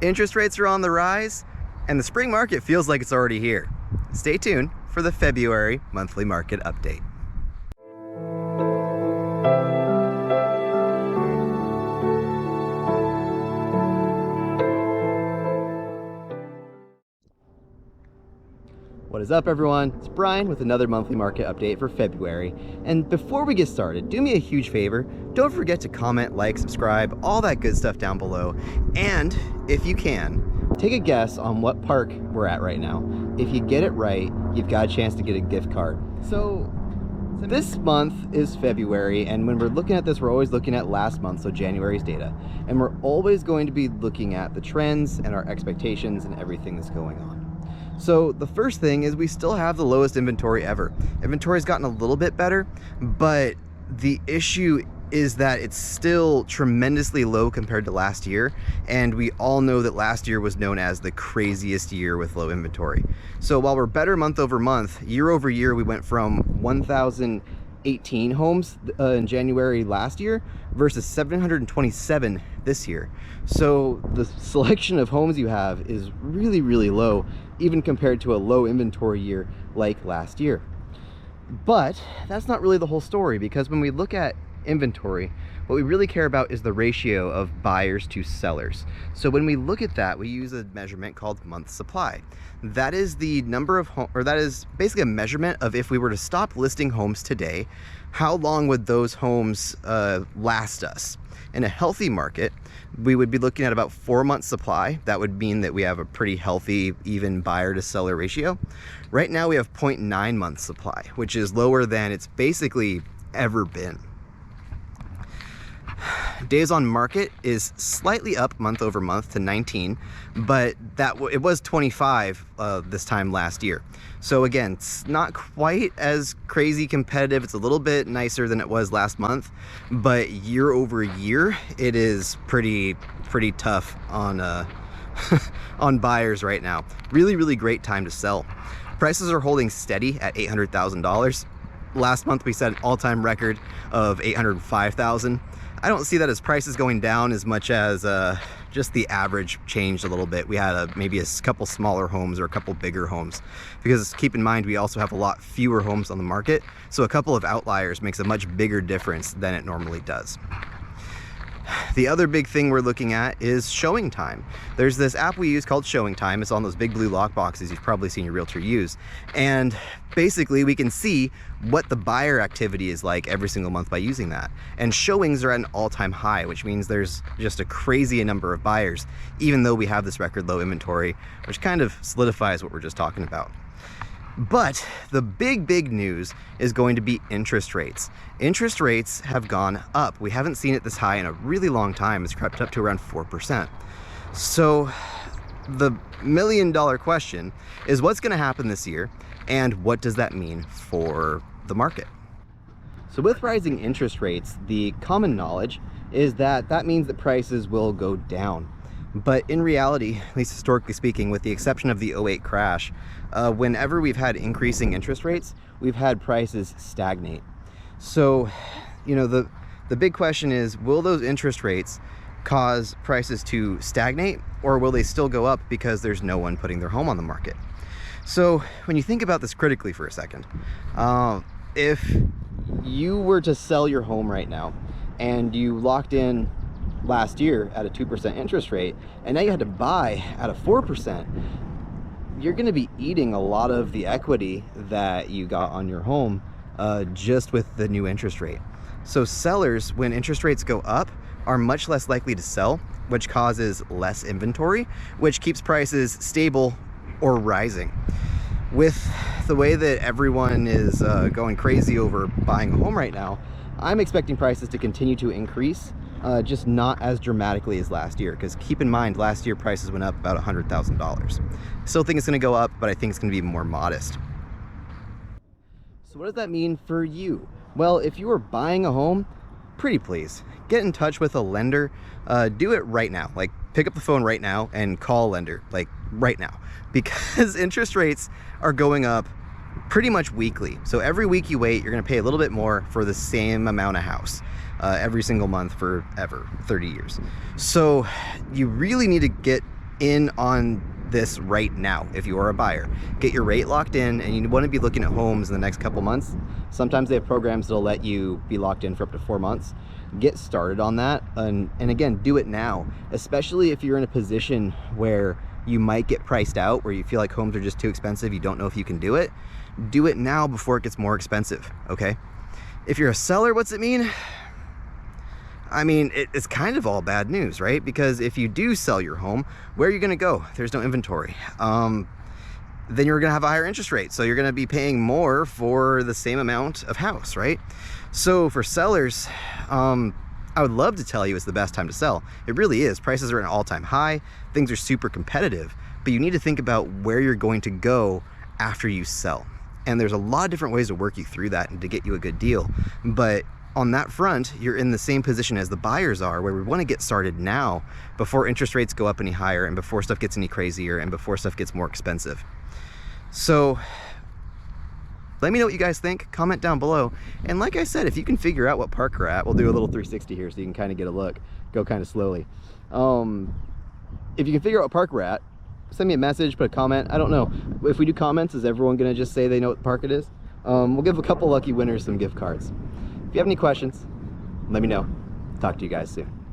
Interest rates are on the rise, and the spring market feels like it's already here. Stay tuned for the February monthly market update. What is up, everyone? It's Brian with another monthly market update for February. And before we get started, do me a huge favor. Don't forget to comment, like, subscribe, all that good stuff down below. And if you can, take a guess on what park we're at right now. If you get it right, you've got a chance to get a gift card. So this month is February, and when we're looking at this, we're always looking at last month, so January's data. And we're always going to be looking at the trends and our expectations and everything that's going on. So the first thing is we still have the lowest inventory ever. Inventory's gotten a little bit better, but the issue is that it's still tremendously low compared to last year. And we all know that last year was known as the craziest year with low inventory. So while we're better month over month, year over year, we went from 1,018 homes in January last year versus 727 this year. So the selection of homes you have is really, really low, even compared to a low inventory year like last year. But that's not really the whole story, because when we look at inventory, what we really care about is the ratio of buyers to sellers. So when we look at that, we use a measurement called month supply. That is the number of homes, or that is basically a measurement of if we were to stop listing homes today, how long would those homes last us? In a healthy market, we would be looking at about 4 months supply. That would mean that we have a pretty healthy, even buyer to seller ratio. Right now we have 0.9 months supply, which is lower than it's basically ever been. Days on market is slightly up month over month to 19, but it was 25 this time last year. So again, it's not quite as crazy competitive. It's a little bit nicer than it was last month, but year over year, it is pretty tough on on buyers right now. Really, really great time to sell. Prices are holding steady at $800,000. Last month we set an all-time record of $805,000. I don't see that as prices going down as much as just the average changed a little bit. We had maybe a couple smaller homes or a couple bigger homes, because keep in mind we also have a lot fewer homes on the market, so a couple of outliers makes a much bigger difference than it normally does. The other big thing we're looking at is showing time. There's this app we use called Showing Time. It's on those big blue lock boxes you've probably seen your realtor use. And basically we can see what the buyer activity is like every single month by using that. And showings are at an all-time high, which means there's just a crazy number of buyers, even though we have this record low inventory, which kind of solidifies what we're just talking about. But the big news is going to be interest rates. Interest rates have gone up. We haven't seen it this high in a really long time. It's crept up to around 4%. So the million-dollar question is, what's going to happen this year, and what does that mean for the market? So with rising interest rates, the common knowledge is that that means that prices will go down. But in reality, at least historically speaking, with the exception of the '08 crash, whenever we've had increasing interest rates, we've had prices stagnate. So, you know, the big question is, will those interest rates cause prices to stagnate, or will they still go up because there's no one putting their home on the market? So when you think about this critically for a second, if you were to sell your home right now and you locked in last year at a 2% interest rate, and now you had to buy at a 4%, you're going to be eating a lot of the equity that you got on your home just with the new interest rate. So sellers, when interest rates go up, are much less likely to sell, which causes less inventory, which keeps prices stable or rising. With the way that everyone is going crazy over buying a home right now, I'm expecting prices to continue to increase, just not as dramatically as last year, because keep in mind, last year prices went up about $100,000. Still think it's going to go up, but I think it's going to be more modest. So what does that mean for you? Well, if you are buying a home, pretty please get in touch with a lender. Do it right now. Like, pick up the phone right now and call a lender, like right now, because interest rates are going up pretty much weekly. So every week you wait, you're going to pay a little bit more for the same amount of house every single month for ever 30 years. So you really need to get in on this right now. If you are a buyer, get your rate locked in, and you want to be looking at homes in the next couple months. Sometimes they have programs that'll let you be locked in for up to 4 months. Get started on that, and again, do it now, especially if you're in a position where you might get priced out, where you feel like homes are just too expensive, you don't know if you can do it. Do it now before it gets more expensive, okay? If you're a seller, what's it mean? I mean, it's kind of all bad news, right? Because if you do sell your home, where are you gonna go? There's no inventory. Then you're gonna have a higher interest rate. So you're gonna be paying more for the same amount of house, right? So for sellers, I would love to tell you it's the best time to sell. It really is. Prices are at an all-time high. Things are super competitive, but you need to think about where you're going to go after you sell. And there's a lot of different ways to work you through that and to get you a good deal. But on that front, you're in the same position as the buyers are, where we want to get started now before interest rates go up any higher and before stuff gets any crazier and before stuff gets more expensive. So let me know what you guys think. Comment down below. And like I said, if you can figure out what park we're at, we'll do a little 360 here so you can kind of get a look. Go kind of slowly. If you can figure out what park we're at, send me a message, put a comment. I don't know. If we do comments, is everyone going to just say they know what park it is? We'll give a couple lucky winners some gift cards. If you have any questions, let me know. Talk to you guys soon.